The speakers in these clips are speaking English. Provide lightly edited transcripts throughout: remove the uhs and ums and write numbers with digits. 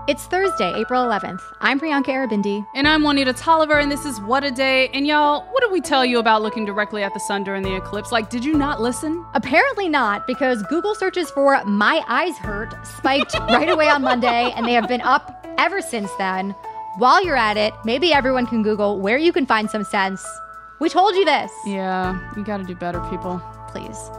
It's Thursday, April 11th. I'm Priyanka Arabindi. And I'm Juanita Tolliver, and this is What a Day. And y'all, what did we tell you about looking directly at the sun during the eclipse? Like, did you not listen? Apparently not, because Google searches for "my eyes hurt" spiked right away on Monday, and they have been up ever since then. While you're at it, maybe everyone can Google where you can find some sense. We told you this. Yeah, you gotta do better, people. Please.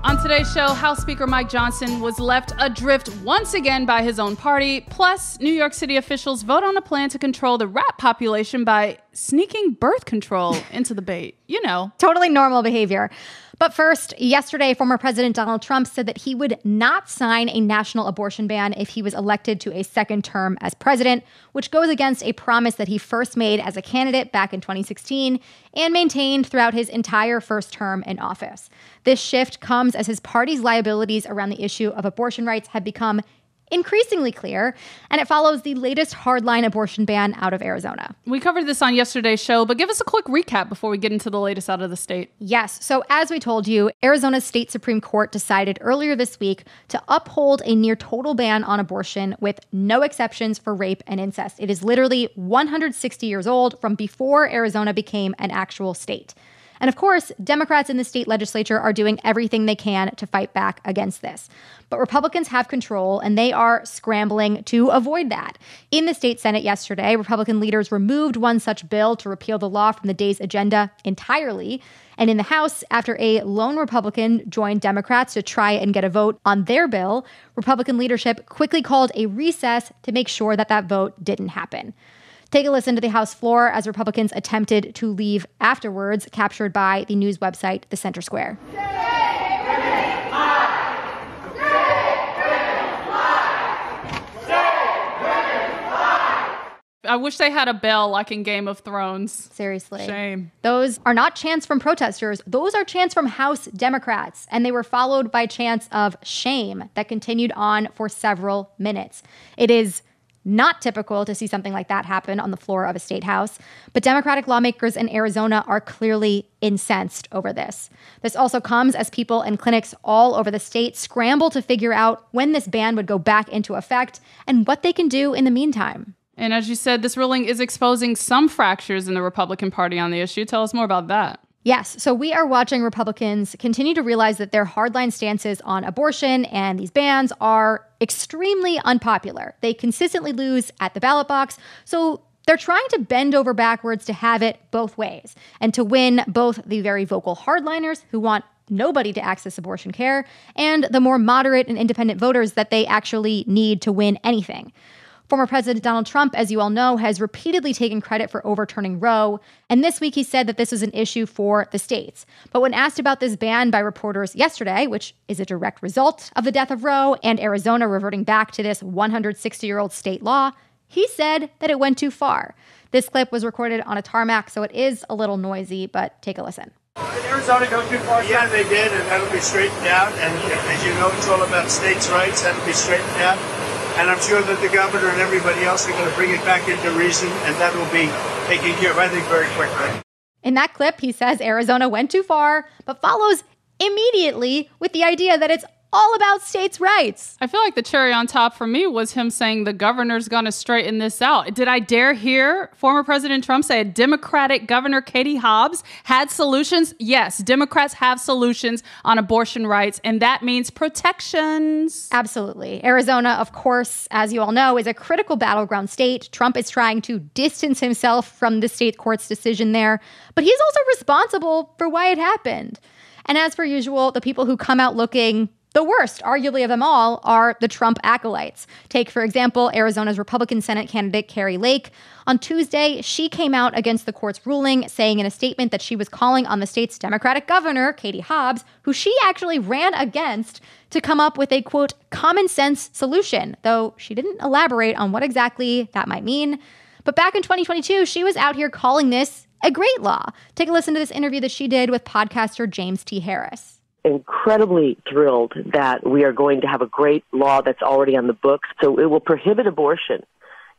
On today's show, House Speaker Mike Johnson was left adrift once again by his own party. Plus, New York City officials vote on a plan to control the rat population by sneaking birth control into the bait. You know. Totally normal behavior. But first, yesterday, former President Donald Trump said that he would not sign a national abortion ban if he was elected to a second term as president, which goes against a promise that he first made as a candidate back in 2016 and maintained throughout his entire first term in office. This shift comes as his party's liabilities around the issue of abortion rights have become increasingly clear, and it follows the latest hardline abortion ban out of Arizona. We covered this on yesterday's show, but give us a quick recap before we get into the latest out of the state. Yes. So as we told you, Arizona's state Supreme Court decided earlier this week to uphold a near total ban on abortion with no exceptions for rape and incest. It is literally 160 years old from before Arizona became an actual state. And of course, Democrats in the state legislature are doing everything they can to fight back against this. But Republicans have control, and they are scrambling to avoid that. In the state Senate yesterday, Republican leaders removed one such bill to repeal the law from the day's agenda entirely. And in the House, after a lone Republican joined Democrats to try and get a vote on their bill, Republican leadership quickly called a recess to make sure that that vote didn't happen. Take a listen to the House floor as Republicans attempted to leave afterwards, captured by the news website The Center Square. I wish they had a bell like in Game of Thrones. Seriously. Shame. Those are not chants from protesters. Those are chants from House Democrats. And they were followed by chants of shame that continued on for several minutes. It is not typical to see something like that happen on the floor of a state house, but Democratic lawmakers in Arizona are clearly incensed over this. This also comes as people and clinics all over the state scramble to figure out when this ban would go back into effect and what they can do in the meantime. And as you said, this ruling is exposing some fractures in the Republican Party on the issue. Tell us more about that. Yes, so we are watching Republicans continue to realize that their hardline stances on abortion and these bans are extremely unpopular. They consistently lose at the ballot box, so they're trying to bend over backwards to have it both ways and to win both the very vocal hardliners who want nobody to access abortion care and the more moderate and independent voters that they actually need to win anything. Former President Donald Trump, as you all know, has repeatedly taken credit for overturning Roe, and this week he said that this was an issue for the states. But when asked about this ban by reporters yesterday, which is a direct result of the death of Roe and Arizona reverting back to this 160-year-old state law, he said that it went too far. This clip was recorded on a tarmac, so it is a little noisy, but take a listen. Did Arizona go too far? Yeah, they did, and that'll be straightened out. And as you know, it's all about states' rights. That'll be straightened out. And I'm sure that the governor and everybody else are going to bring it back into reason, and that will be taken care of, I think, very quickly. In that clip, he says Arizona went too far, but follows immediately with the idea that it's all about states' rights. I feel like the cherry on top for me was him saying the governor's going to straighten this out. Did I dare hear former President Trump say a Democratic Governor Katie Hobbs had solutions? Yes, Democrats have solutions on abortion rights, and that means protections. Absolutely. Arizona, of course, as you all know, is a critical battleground state. Trump is trying to distance himself from the state court's decision there, but he's also responsible for why it happened. And as per usual, the people who come out looking the worst, arguably, of them all are the Trump acolytes. Take, for example, Arizona's Republican Senate candidate, Kari Lake. On Tuesday, she came out against the court's ruling, saying in a statement that she was calling on the state's Democratic governor, Katie Hobbs, who she actually ran against, to come up with a, quote, common sense solution, though she didn't elaborate on what exactly that might mean. But back in 2022, she was out here calling this a great law. Take a listen to this interview that she did with podcaster James T. Harris. Incredibly thrilled that we are going to have a great law that's already on the books. So it will prohibit abortion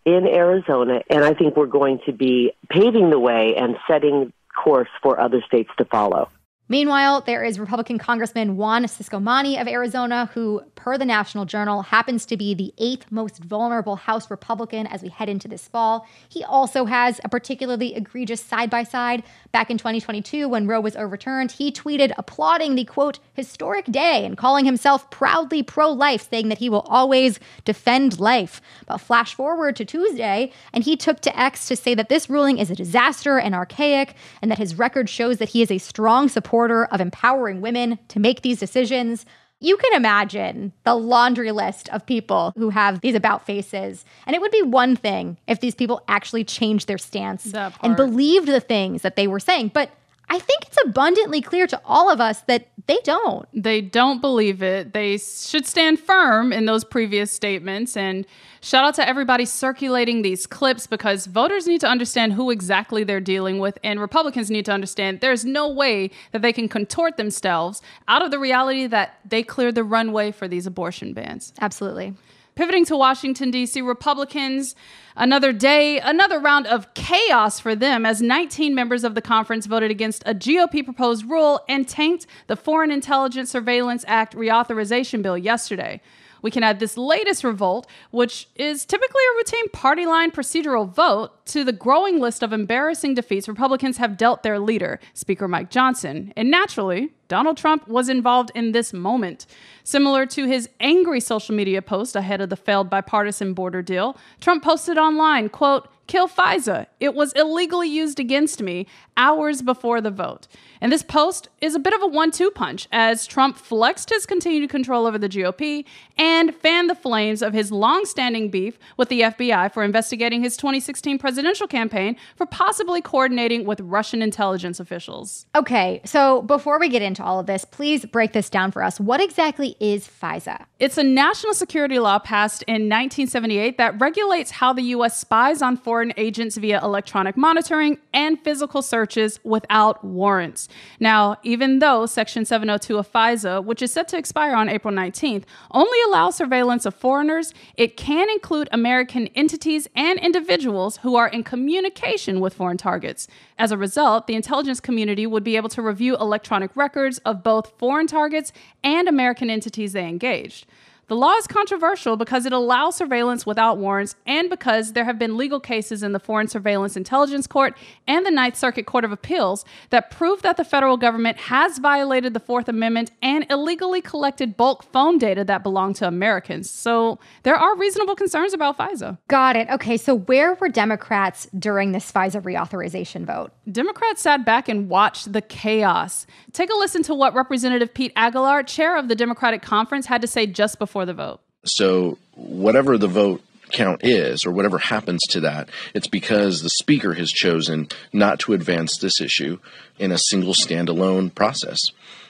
in Arizona, and I think we're going to be paving the way and setting course for other states to follow. Meanwhile, there is Republican Congressman Juan Ciscomani of Arizona, who, per the National Journal, happens to be the 8th most vulnerable House Republican as we head into this fall. He also has a particularly egregious side-by-side. Back in 2022, when Roe was overturned, he tweeted applauding the, quote, historic day and calling himself proudly pro-life, saying that he will always defend life. But flash forward to Tuesday, and he took to X to say that this ruling is a disaster and archaic, and that his record shows that he is a strong supporter of empowering women to make these decisions. You can imagine the laundry list of people who have these about faces. And it would be one thing if these people actually changed their stance and believed the things that they were saying. But I think it's abundantly clear to all of us that they don't. They don't believe it. They should stand firm in those previous statements. And shout out to everybody circulating these clips, because voters need to understand who exactly they're dealing with. And Republicans need to understand there's no way that they can contort themselves out of the reality that they cleared the runway for these abortion bans. Absolutely. Pivoting to Washington, D.C., Republicans, another day, another round of chaos for them as 19 members of the conference voted against a GOP proposed rule and tanked the Foreign Intelligence Surveillance Act reauthorization bill yesterday. We can add this latest revolt, which is typically a routine party line procedural vote, to the growing list of embarrassing defeats Republicans have dealt their leader, Speaker Mike Johnson. And naturally, Donald Trump was involved in this moment. Similar to his angry social media post ahead of the failed bipartisan border deal, Trump posted online, quote, "Kill FISA. It was illegally used against me," hours before the vote. And this post is a bit of a 1-2 punch, as Trump flexed his continued control over the GOP and fanned the flames of his long-standing beef with the FBI for investigating his 2016 presidential campaign for possibly coordinating with Russian intelligence officials. Okay, so before we get into all of this, please break this down for us. What exactly is FISA? It's a national security law passed in 1978 that regulates how the U.S. spies on foreign agents via electronic monitoring and physical searches without warrants. Now, even though Section 702 of FISA, which is set to expire on April 19th, only allows surveillance of foreigners, it can include American entities and individuals who are in communication with foreign targets. As a result, the intelligence community would be able to review electronic records of both foreign targets and American entities they engaged. The law is controversial because it allows surveillance without warrants and because there have been legal cases in the Foreign Surveillance Intelligence Court and the Ninth Circuit Court of Appeals that prove that the federal government has violated the Fourth Amendment and illegally collected bulk phone data that belonged to Americans. So there are reasonable concerns about FISA. Got it. Okay, so where were Democrats during this FISA reauthorization vote? Democrats sat back and watched the chaos. Take a listen to what Representative Pete Aguilar, chair of the Democratic Conference, had to say just before the vote. So whatever the vote count is, or whatever happens to that, it's because the speaker has chosen not to advance this issue in a single standalone process.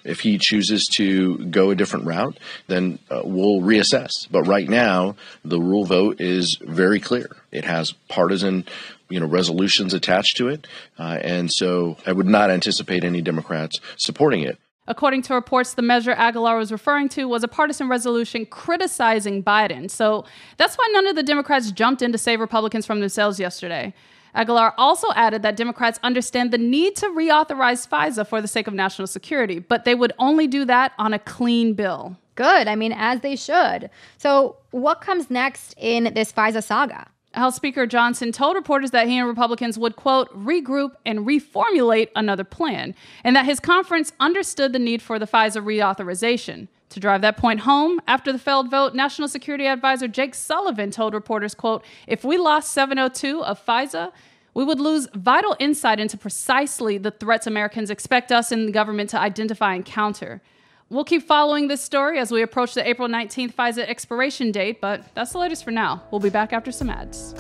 If he chooses to go a different route, then we'll reassess. But right now, the rule vote is very clear. It has partisan resolutions attached to it. And so I would not anticipate any Democrats supporting it. According to reports, the measure Aguilar was referring to was a partisan resolution criticizing Biden. So that's why none of the Democrats jumped in to save Republicans from themselves yesterday. Aguilar also added that Democrats understand the need to reauthorize FISA for the sake of national security, but they would only do that on a clean bill. Good. I mean, as they should. So what comes next in this FISA saga? House Speaker Johnson told reporters that he and Republicans would, quote, regroup and reformulate another plan, and that his conference understood the need for the FISA reauthorization. To drive that point home, after the failed vote, National Security Advisor Jake Sullivan told reporters, quote, if we lost 702 of FISA, we would lose vital insight into precisely the threats Americans expect us in the government to identify and counter. We'll keep following this story as we approach the April 19th FISA expiration date, but that's the latest for now. We'll be back after some ads.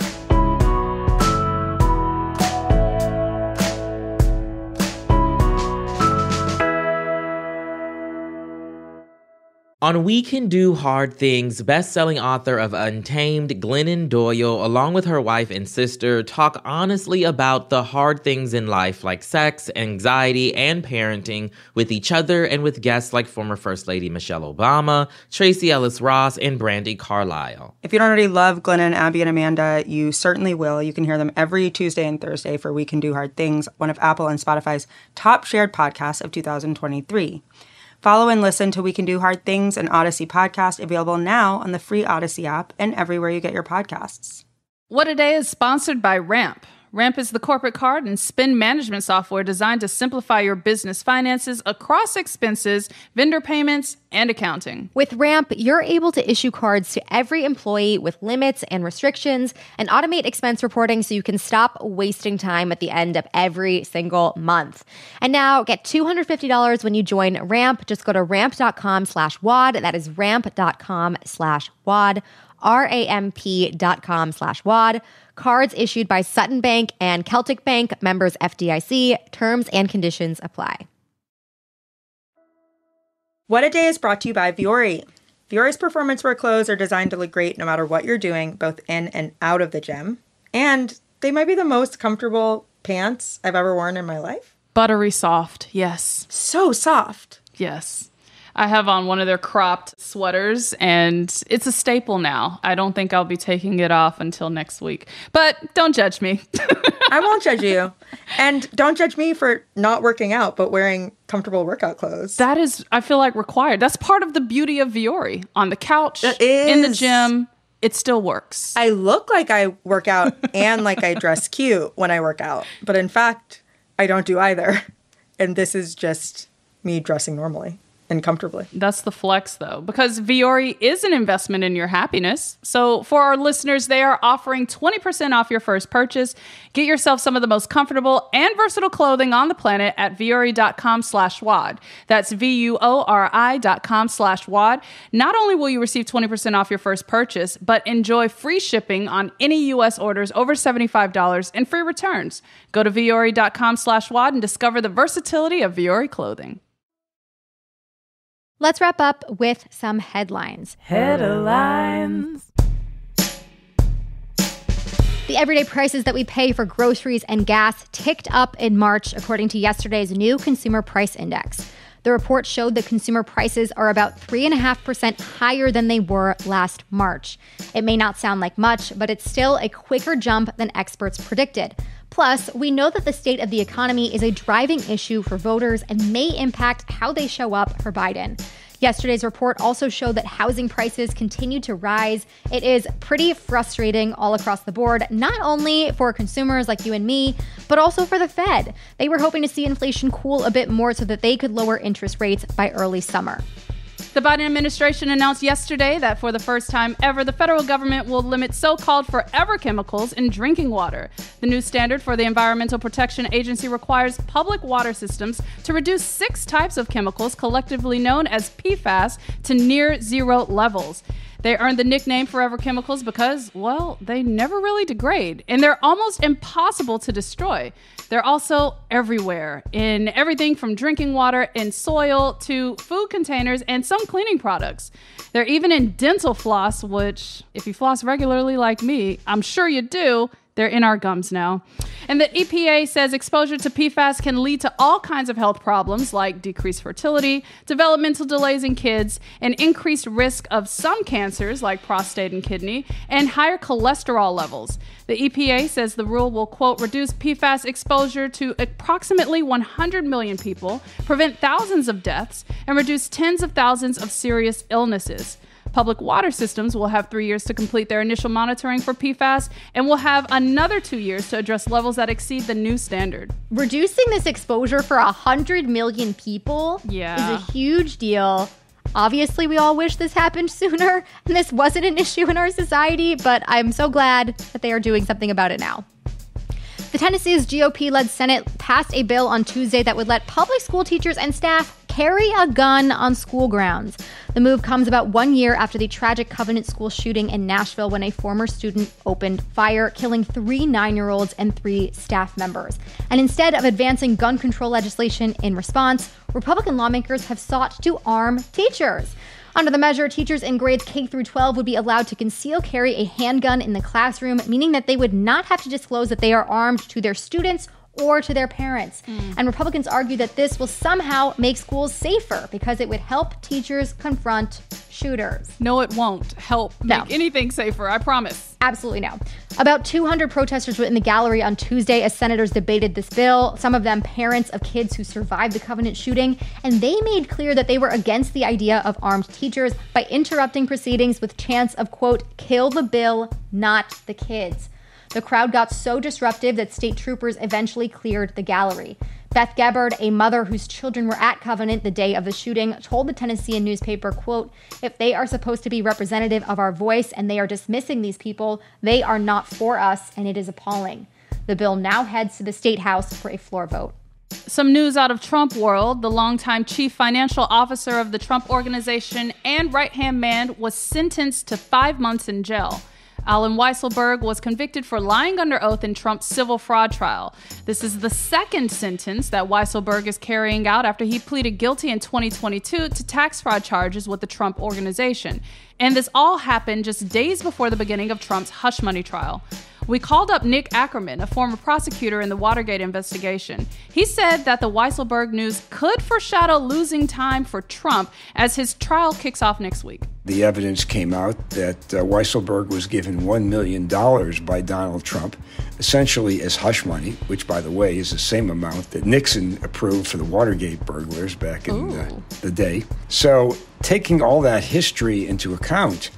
On We Can Do Hard Things, best-selling author of Untamed, Glennon Doyle, along with her wife and sister, talk honestly about the hard things in life like sex, anxiety, and parenting with each other and with guests like former First Lady Michelle Obama, Tracee Ellis Ross, and Brandi Carlile. If you don't already love Glennon, Abby, and Amanda, you certainly will. You can hear them every Tuesday and Thursday for We Can Do Hard Things, one of Apple and Spotify's top shared podcasts of 2023. Follow and listen to We Can Do Hard Things, an Odyssey podcast available now on the free Odyssey app and everywhere you get your podcasts. What a Day is sponsored by Ramp. Ramp is the corporate card and spend management software designed to simplify your business finances across expenses, vendor payments, and accounting. With Ramp, you're able to issue cards to every employee with limits and restrictions and automate expense reporting so you can stop wasting time at the end of every single month. And now get $250 when you join Ramp. Just go to ramp.com/WAD. That is ramp.com/WAD. ramp.com/WAD. Cards issued by Sutton Bank and Celtic Bank, members FDIC. Terms and conditions apply. What a Day is brought to you by Vuori. Vuori's performance wear clothes are designed to look great no matter what you're doing, both in and out of the gym. And they might be the most comfortable pants I've ever worn in my life. Buttery soft, yes. So soft. Yes. I have on one of their cropped sweaters, and it's a staple now. I don't think I'll be taking it off until next week. But don't judge me. I won't judge you. And don't judge me for not working out, but wearing comfortable workout clothes. That is, I feel like, required. That's part of the beauty of Vuori. On the couch, in the gym, it still works. I look like I work out and like I dress cute when I work out. But in fact, I don't do either. And this is just me dressing normally and comfortably. That's the flex, though, because Vuori is an investment in your happiness. So for our listeners, they are offering 20% off your first purchase. Get yourself some of the most comfortable and versatile clothing on the planet at vuori.com/WAD. That's VUORI.com/WAD. Not only will you receive 20% off your first purchase, but enjoy free shipping on any U.S. orders over $75 and free returns. Go to vuori.com/WAD and discover the versatility of Vuori clothing. Let's wrap up with some headlines. Headlines. The everyday prices that we pay for groceries and gas ticked up in March, according to yesterday's new Consumer Price Index. The report showed that consumer prices are about 3.5% higher than they were last March. It may not sound like much, but it's still a quicker jump than experts predicted. Plus, we know that the state of the economy is a driving issue for voters and may impact how they show up for Biden. Yesterday's report also showed that housing prices continue to rise. It is pretty frustrating all across the board, not only for consumers like you and me, but also for the Fed. They were hoping to see inflation cool a bit more so that they could lower interest rates by early summer. The Biden administration announced yesterday that for the first time ever, the federal government will limit so-called forever chemicals in drinking water. The new standard for the Environmental Protection Agency requires public water systems to reduce 6 types of chemicals, collectively known as PFAS, to near zero levels. They earned the nickname Forever Chemicals because, well, they never really degrade, and they're almost impossible to destroy. They're also everywhere, in everything from drinking water and soil to food containers and some cleaning products. They're even in dental floss, which, if you floss regularly like me, I'm sure you do. They're in our gums now. And the EPA says exposure to PFAS can lead to all kinds of health problems like decreased fertility, developmental delays in kids, an increased risk of some cancers like prostate and kidney, and higher cholesterol levels. The EPA says the rule will, quote, reduce PFAS exposure to approximately 100 million people, prevent thousands of deaths, and reduce tens of thousands of serious illnesses. Public water systems will have 3 years to complete their initial monitoring for PFAS and will have another 2 years to address levels that exceed the new standard. Reducing this exposure for 100 million people is a huge deal. Obviously, we all wish this happened sooner and this wasn't an issue in our society, but I'm so glad that they are doing something about it now. The Tennessee's GOP-led Senate passed a bill on Tuesday that would let public school teachers and staff carry a gun on school grounds. The move comes about 1 year after the tragic Covenant School shooting in Nashville when a former student opened fire, killing 3 9-year-olds and 3 staff members. And instead of advancing gun control legislation in response, Republican lawmakers have sought to arm teachers. Under the measure, teachers in grades K through 12 would be allowed to conceal carry a handgun in the classroom, meaning that they would not have to disclose that they are armed to their students or to their parents. And Republicans argue that this will somehow make schools safer because it would help teachers confront shooters. No, it won't help make anything safer, I promise. Absolutely no. About 200 protesters were in the gallery on Tuesday as senators debated this bill, some of them parents of kids who survived the Covenant shooting, and they made clear that they were against the idea of armed teachers by interrupting proceedings with chants of, quote, kill the bill, not the kids. The crowd got so disruptive that state troopers eventually cleared the gallery. Beth Gebbard, a mother whose children were at Covenant the day of the shooting, told the Tennessean newspaper, quote, if they are supposed to be representative of our voice and they are dismissing these people, they are not for us, and it is appalling. The bill now heads to the State House for a floor vote. Some news out of Trump world. The longtime chief financial officer of the Trump Organization and right-hand man was sentenced to 5 months in jail. Alan Weisselberg was convicted for lying under oath in Trump's civil fraud trial. This is the second sentence that Weisselberg is carrying out after he pleaded guilty in 2022 to tax fraud charges with the Trump Organization. And this all happened just days before the beginning of Trump's hush money trial. We called up Nick Ackerman, a former prosecutor in the Watergate investigation. He said that the Weisselberg news could foreshadow losing time for Trump as his trial kicks off next week. The evidence came out that Weisselberg was given $1 million by Donald Trump, essentially as hush money, which, by the way, is the same amount that Nixon approved for the Watergate burglars back in the day. So taking all that history into account,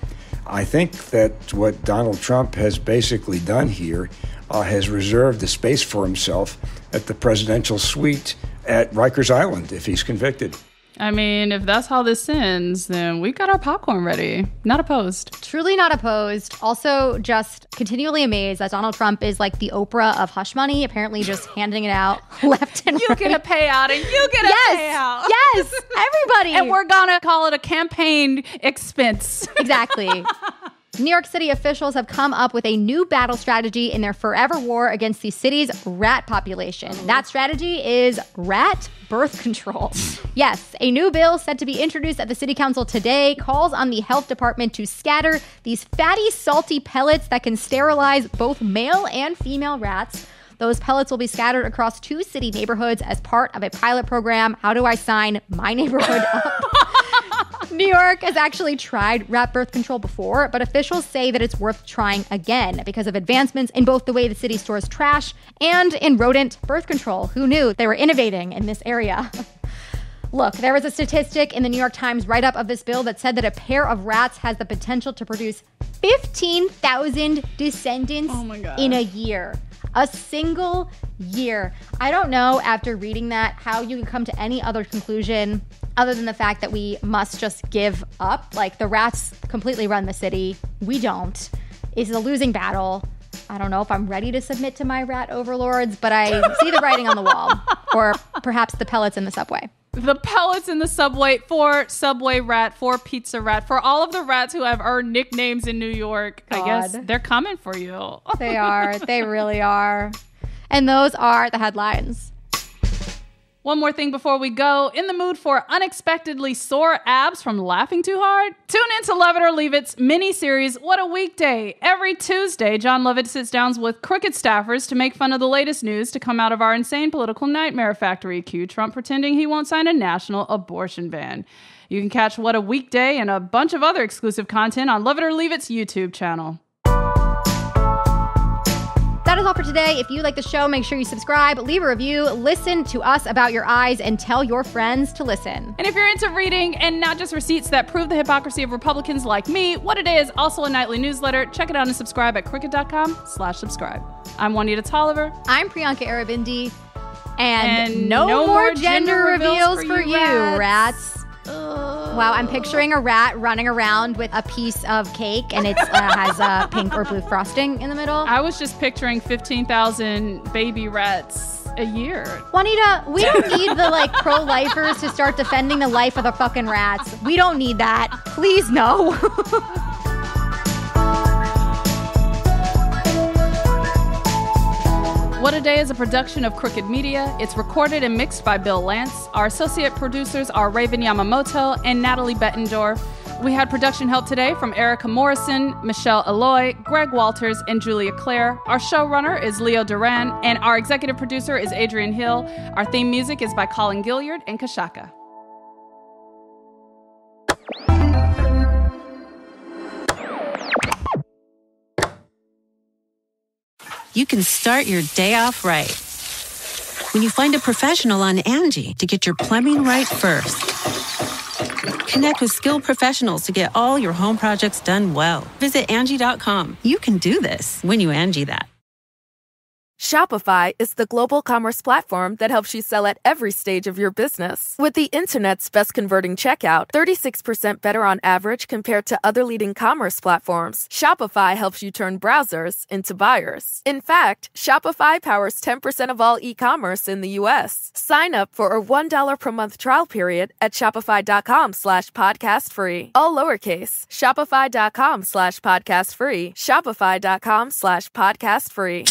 I think that what Donald Trump has basically done here has reserved a space for himself at the presidential suite at Rikers Island if he's convicted. I mean, if that's how this ends, then we got our popcorn ready. Not opposed. Truly not opposed. Also, just continually amazed that Donald Trump is like the Oprah of hush money, apparently just handing it out left and right. You get a payout and you get a payout. Yes, everybody. And we're going to call it a campaign expense. Exactly. New York City officials have come up with a new battle strategy in their forever war against the city's rat population. That strategy is rat birth control. Yes, a new bill set to be introduced at the city council today calls on the health department to scatter these fatty, salty pellets that can sterilize both male and female rats. Those pellets will be scattered across 2 city neighborhoods as part of a pilot program. How do I sign my neighborhood up? New York has actually tried rat birth control before, but officials say that it's worth trying again because of advancements in both the way the city stores trash and in rodent birth control. Who knew they were innovating in this area? Look, there was a statistic in the New York Times write-up of this bill that said that a pair of rats has the potential to produce 15,000 descendants in a year. A single year. I don't know, after reading that, how you can come to any other conclusion other than the fact that we must just give up. Like, the rats completely run the city. We don't. It's a losing battle. I don't know if I'm ready to submit to my rat overlords, but I see the writing on the wall. Or perhaps the pellets in the subway. The pellets in the subway for Subway Rat, for Pizza Rat, for all of the rats who have earned nicknames in New York. God. I guess they're coming for you. They are. They really are. And those are the headlines. One more thing before we go. In the mood for unexpectedly sore abs from laughing too hard? Tune in to Love It or Leave It's mini-series, What a Weekday. Every Tuesday, John Lovett sits down with crooked staffers to make fun of the latest news to come out of our insane political nightmare factory. Cue Trump pretending he won't sign a national abortion ban. You can catch What a Weekday and a bunch of other exclusive content on Love It or Leave It's YouTube channel. That is all for today. If you like the show, make sure you subscribe, leave a review, listen to us about your eyes, and tell your friends to listen. And if you're into reading and not just receipts that prove the hypocrisy of Republicans like me, What It Is, also a nightly newsletter. Check it out and subscribe at crooked.com/subscribe. I'm Juanita Tolliver. I'm Priyanka Arabindi. And no more gender reveals for you, rats. Wow, I'm picturing a rat running around with a piece of cake, and it has pink or blue frosting in the middle. I was just picturing 15,000 baby rats a year. Juanita, we don't need the pro-lifers to start defending the life of the fucking rats. We don't need that. Please, no. What a Day is a production of Crooked Media. It's recorded and mixed by Bill Lance. Our associate producers are Raven Yamamoto and Natalie Bettendorf. We had production help today from Erica Morrison, Michelle Eloy, Greg Walters, and Julia Clare. Our showrunner is Leo Duran, and our executive producer is Adrian Hill. Our theme music is by Colin Gilliard and Kashaka. You can start your day off right when you find a professional on Angie to get your plumbing right first. Connect with skilled professionals to get all your home projects done well. Visit Angie.com. You can do this when you Angie that. Shopify is the global commerce platform that helps you sell at every stage of your business. With the internet's best converting checkout, 36% better on average compared to other leading commerce platforms, Shopify helps you turn browsers into buyers. In fact, Shopify powers 10% of all e-commerce in the U.S. Sign up for a $1 per month trial period at shopify.com/podcast free. All lowercase, shopify.com/podcast free, shopify.com/podcast free.